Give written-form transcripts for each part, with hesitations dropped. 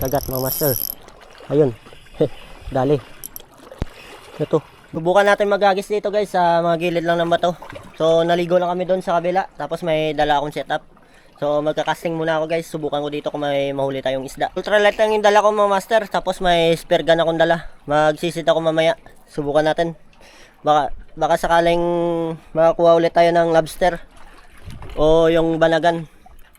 kagat mga master. Ayun. Dali. Ito. Subukan natin magagis dito guys sa mga gilid lang ng bato. So naligo lang kami doon sa kabila. Tapos may dala akong setup. So magka-casting muna ako guys. Subukan ko dito kung may mahuli tayong isda. Ultralight lang yung dala ko mga master. Tapos may spear gun akong dala. Magsisid ako mamaya. Subukan natin. Baka sakaling makakuha ulit tayo ng lobster. O yung banagan.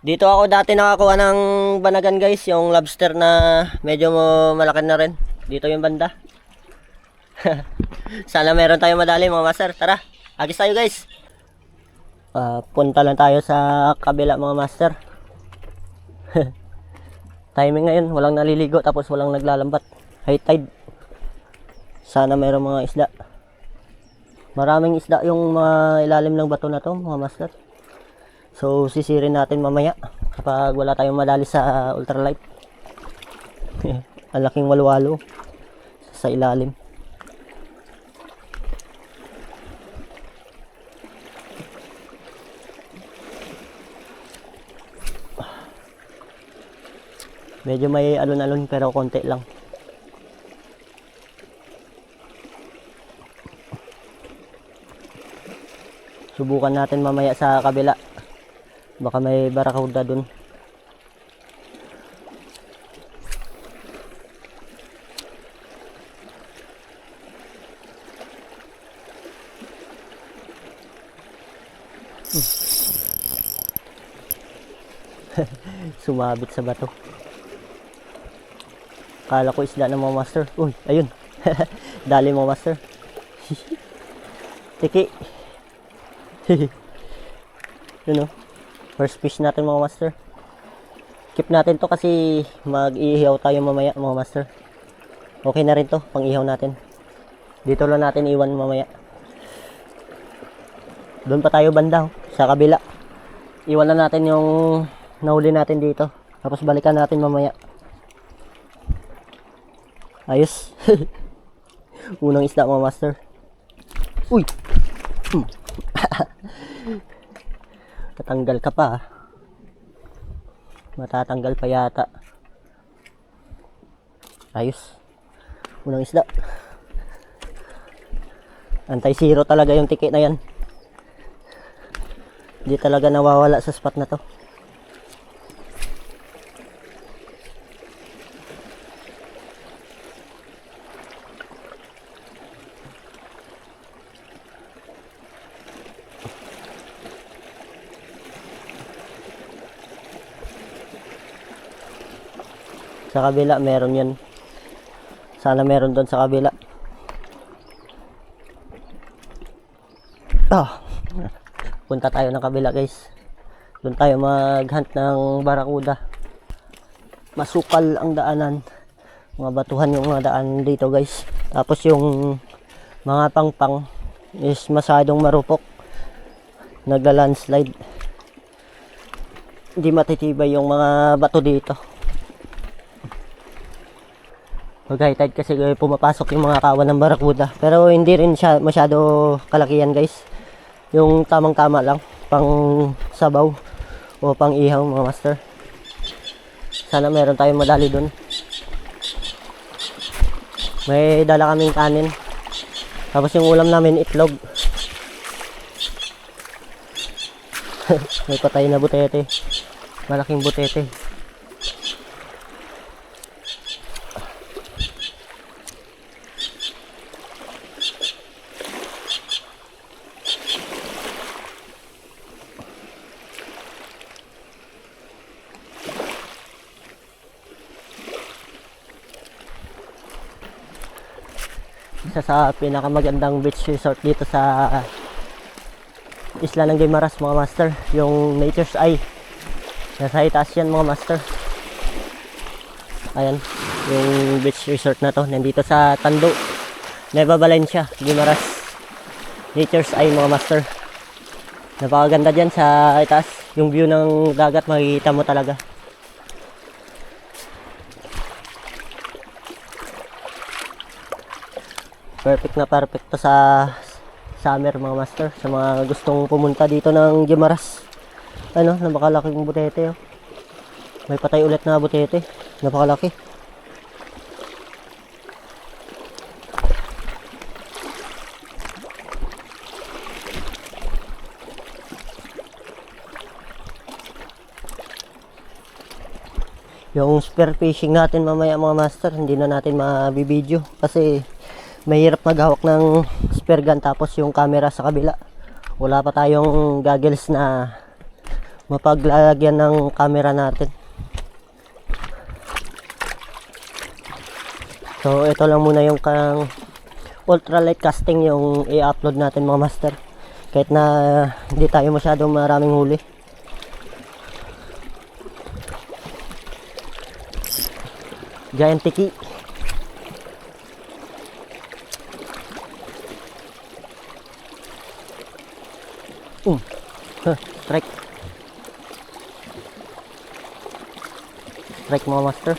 Dito ako dati nakakuha ng banagan guys. Yung lobster na medyo malaki na rin. Dito yung banda. Sana meron tayong madali mga master. Tara, agis tayo guys. Punta lang tayo sa kabila mga master. Timing ngayon, walang naliligo tapos walang naglalambat. High tide. Sana meron mga isda. Maraming isda yung mga ilalim ng bato na to mga master. So sisirin natin mamaya kapag wala tayong madali sa ultralight. Ang laking walwalo sa ilalim. Medyo may alon-alon pero konti lang. Subukan natin mamaya sa kabila. Baka may barakuda dun. Sumabit sa bato. Kala ko isda ng mga master. Uy, ayun. Dali mga master. Tiki. Yun o. First fish natin mga master. Keep natin to kasi mag-iihaw tayo mamaya mga master. Okay na rin to, pang-ihaw natin. Dito lang natin iwan mamaya. Doon pa tayo banda sa kabila. Iwan na natin yung nahuli natin dito. Tapos balikan natin mamaya. Ayos. Unang isda mga master. Uy. Tatanggal ka pa. Matatanggal pa yata. Ayos. Unang isda. Anti-zero talaga yung tiki na yan. Hindi talaga nawawala sa spot na to. Sa kabila meron yan. Sana meron doon sa kabila. Punta tayo ng kabila guys. Doon tayo mag-hunt ng barakuda. Masukal ang daanan. Mga batuhan yung mga daan dito guys. Tapos yung mga pangpang is masyadong marupok. Nagla-landslide. Hindi matitibay yung mga bato dito. High tide kasi pumapasok yung mga kawan ng barakuda. Pero hindi rin siya masyado kalakihan guys. Yung tamang tama lang. Pang sabaw o pang ihaw mga master. Sana meron tayong madali dun. May dala kaming kanin. Tapos yung ulam namin itlog. May patay na butete. Malaking butete. Isa sa pinakamagandang beach resort dito sa isla ng Guimaras mga master, yung Nature's Eye. Nasa itaas yan mga master. Ayan, yung beach resort na to nandito sa Tando, Nueva Valencia, Guimaras. Nature's Eye mga master. Napakaganda dyan sa itaas. Yung view ng dagat makikita mo talaga. Perfect na perfect to sa summer mga master. Sa mga gustong pumunta dito ng Guimaras. Ano, napakalaking butete oh. May patay ulit na butete. Napakalaki. Yung spear fishing natin mamaya mga master, hindi na natin mabibideo kasi mahirap maghawak ng spear gun tapos yung camera sa kabila. Wala pa tayong goggles na mapaglalagyan ng camera natin. So ito lang muna yung ultralight casting yung i-upload natin mga master. Kahit na hindi tayo masyadong maraming huli. Giant tiki. Strike. Strike mga master.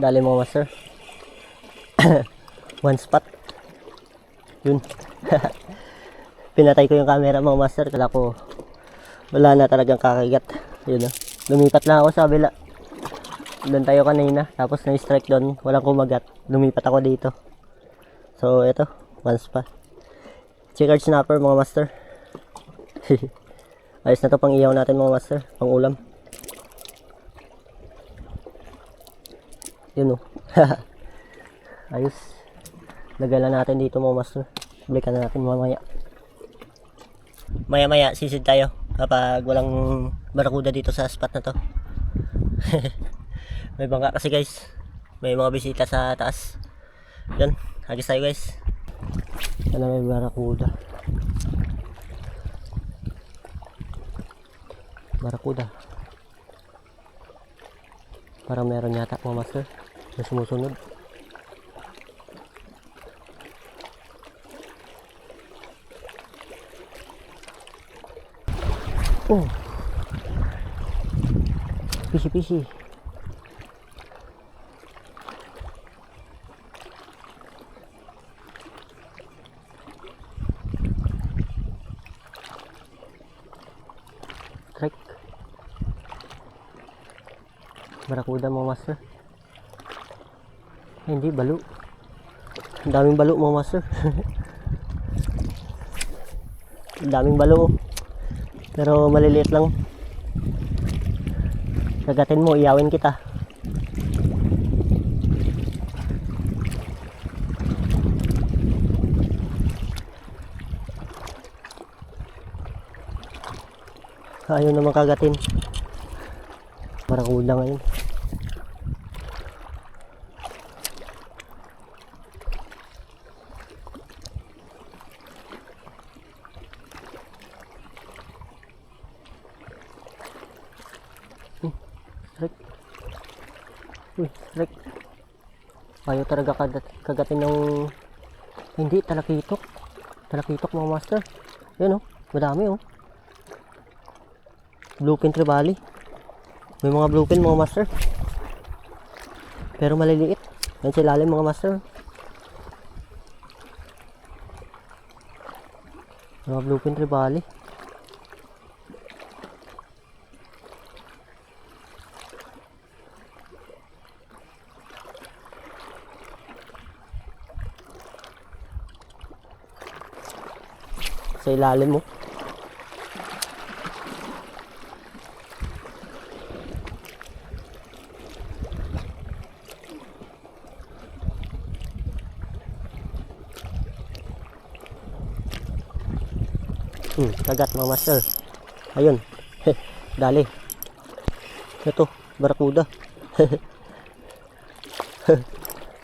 Dali mga master. One spot. Yun. Pinatay ko yung camera mga master. Kala ko wala na talagang kakagat. Yun o. Lumipat lang ako sa kabila. Doon tayo kanina. Tapos na-strike doon. Walang kumagat. Lumipat ako dito. So ito. One spot. Checkered snapper mga master. Ayos na to pang iyaw natin mga master. Pang ulam. Yun o. Ayos. Lagalan natin dito mga master. Balikan na natin mamaya. Maya sisid tayo kapag walang barakuda dito sa spot na to. May bangka kasi guys. May mga bisita sa taas. Yun. Hagis tayo guys. Sana may barakuda. Barakuda. Parang meron yata mga master na sumusunod. Oh, pisi. Strike. Barakuda mga master. Ay, hindi, balo. Ang daming balo mga master. Ang daming balo. Pero maliliit lang. Kagatin mo, iyawin kita. Ayaw naman kagatin. Barakuda ngayon. Strike. Ayaw talaga kagatin ng hindi, talakitok mga master. Yan o, madami o. Bluefin trevally. May mga bluefin mga master, pero maliliit. Yan sa ilalim mga master. Mga bluefin trevally. Sa ilalim mo. Kagat mga master. Ayun. Dali. Ito, barakuda.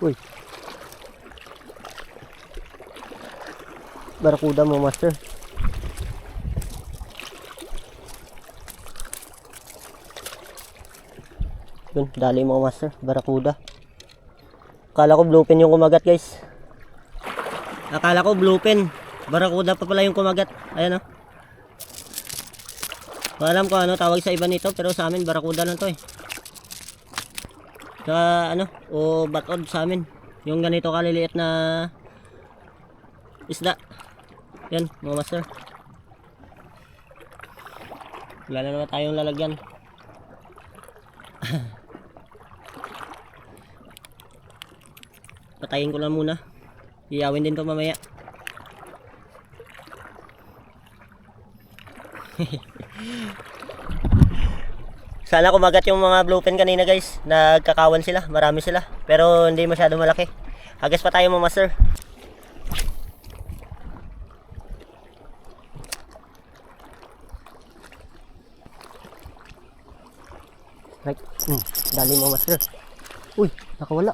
Uy. Barakuda mga master. Yun, dali mga master, barakuda. Akala ko bluefin yung kumagat guys. Akala ko bluefin. Barakuda pa pala yung kumagat. Ayan o. Alam ko ano tawag sa iba nito, pero sa amin barakuda lang to eh. Sa ano, o batod sa amin. Yung ganito kaliliit na isda. Yan mga master. Wala na naman tayong lalagyan. Patayin ko lang muna. Iyawin din to mamaya. Sana kumagat yung mga bluefin kanina guys. Nagkakawan sila, marami sila. Pero hindi masyado malaki. Hagas pa tayo mga master. Right. Dali mo master. Uy, nakawala.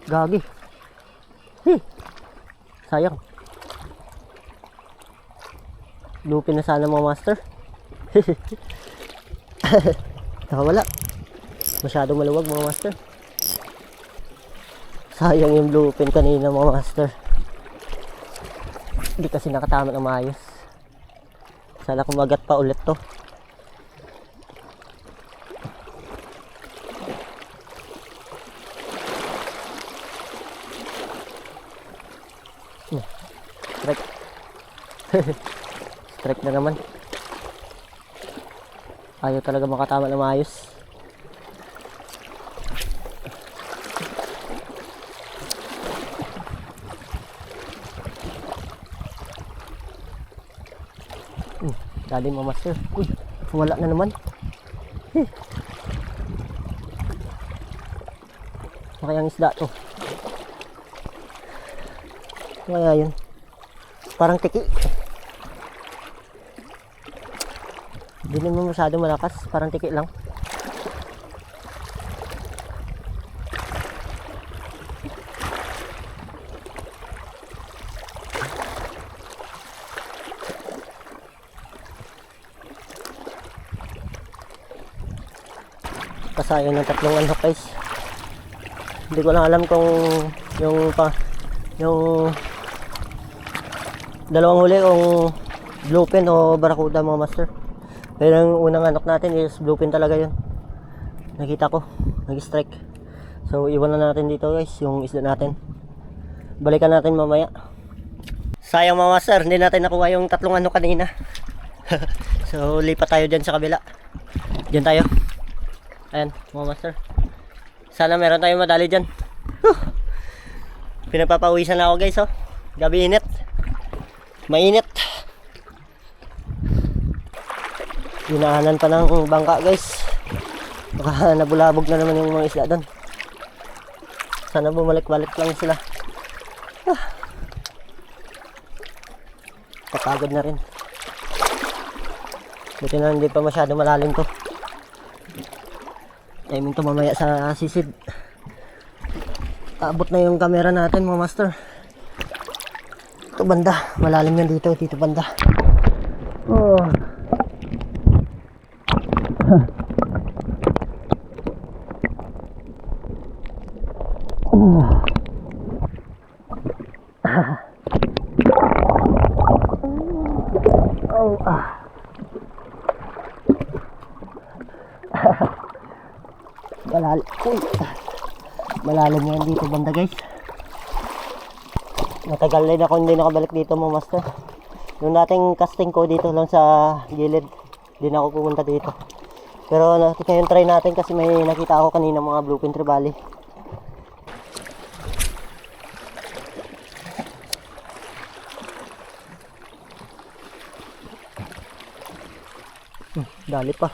Gagi. Sayang. Lupin na sana mga master. Nakawala. Masyadong maluwag mga master. Sayang yung lupin kanina mga master. Hindi kasi nakatama ng maayos. Sana kumagat pa ulit to. Strike. Strike na naman. Ayaw talaga makatama na maayos. Dali mo master. Uy, wala na naman. Makayang isda to. Kaya yun. Parang tiki. Hindi naman masyado malakas. Parang tiki lang. Kasayang ng tatlong anhok guys. Hindi ko lang alam kung yung dalawang huli kung bluefin o barracuda mga master. Pero yung unang anok natin is bluefin talaga yun. Nakita ko, nag-strike. So iwan na natin dito guys yung isda natin. Balikan natin mamaya. Sayang mga master, hindi natin nakuha yung tatlong anok kanina. So lipat tayo dyan sa kabila. Dyan tayo. Ayan mga master. Sana meron tayong madali dyan. Pinagpapawisan na ako guys oh. Gabi init. Mainit. Hinahanan pa ng bangka guys. Baka nabulabog na naman yung mga isla doon. Sana bumalik-balik lang sila. Kapagod na rin. Buti na hindi pa masyado malalim to. Timing to mamaya sa sisid. Abot na yung camera natin mga master. Ito banda, malalim yan dito banda. Oh. Oh. Malalim. Uy. Malalim yan dito banda guys. Matagal na ako hindi nakabalik dito mga master. Yung dating casting ko dito lang sa gilid. Hindi na ako pupunta dito. Pero ngayon try natin kasi may nakita ako kanina mga bluefin trevally. Dali pa.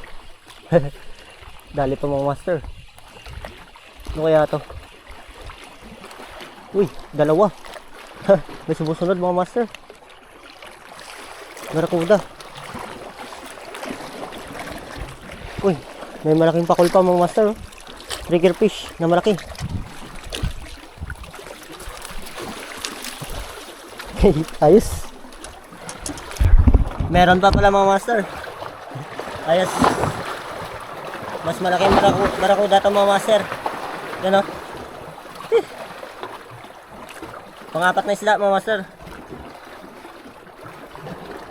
Dali pa mga master. Ano kaya to? Uy, dalawa. May sumusunod mga master. Barracuda. Uy, may malaking pakul pa mga master. Trigger fish na malaki. Ayos. Meron pa pala mga master. Ayos. Mas malaking barracuda ito mga master. Yan o. Pangapat na isda mga master.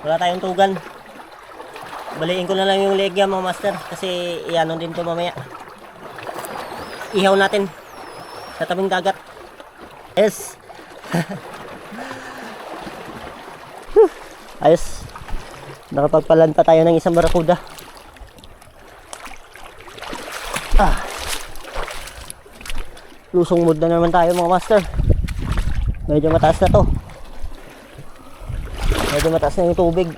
Wala tayong tugan. Baliin ko na lang yung legya mga master. Kasi iyanon din to mamaya. Ihaw natin sa tabing dagat. Yes. Ayos. Nakapagpalan pa tayo ng isang barracuda. Lusong mood na naman tayo mga master. Medyo mataas na to. Medyo mataas na yung tubig.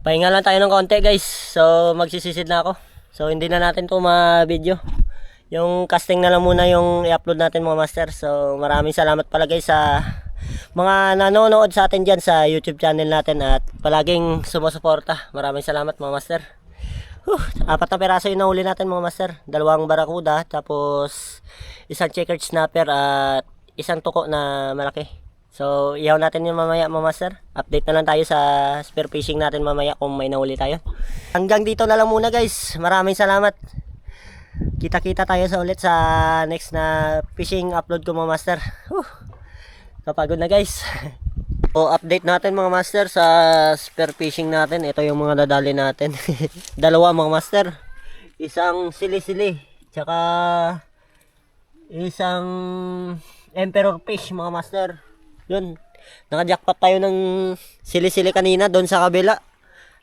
Pahinga lang tayo ng konti guys. So magsisisid na ako. So hindi na natin to ma-video. Yung casting na lang muna yung i-upload natin mga master. So maraming salamat pala guys sa mga nanonood sa atin dyan sa YouTube channel natin. At palaging sumusuporta. Maraming salamat mga master. 4 na piraso yung nahuli natin mga master. 2 barakuda. Tapos isang checkered snapper at isang tuko na malaki. So, ihaw natin yung mamaya mga master. Update na lang tayo sa spear fishing natin mamaya kung may nahuli tayo. Hanggang dito na lang muna guys. Maraming salamat. Kita-kita tayo sa ulit sa next na fishing upload ko mga master. Kapagod na guys. So, update natin mga master sa spear fishing natin. Ito yung mga nadali natin. 2 mga master. Isang sili-sili. Tsaka isang emperor fish mga master. Yun, naka-jackpot tayo ng sili-sili kanina doon sa kabila.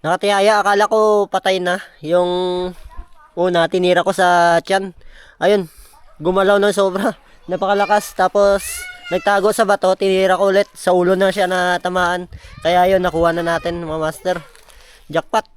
Nakatiyaya, akala ko patay na. Yung una, tinira ko sa tiyan. Ayun, gumalaw ng sobra. Napakalakas. Tapos, nagtago sa bato, tinira ko ulit. Sa ulo na siya na tamaan. Kaya yun, nakuha na natin mga master. Jackpot.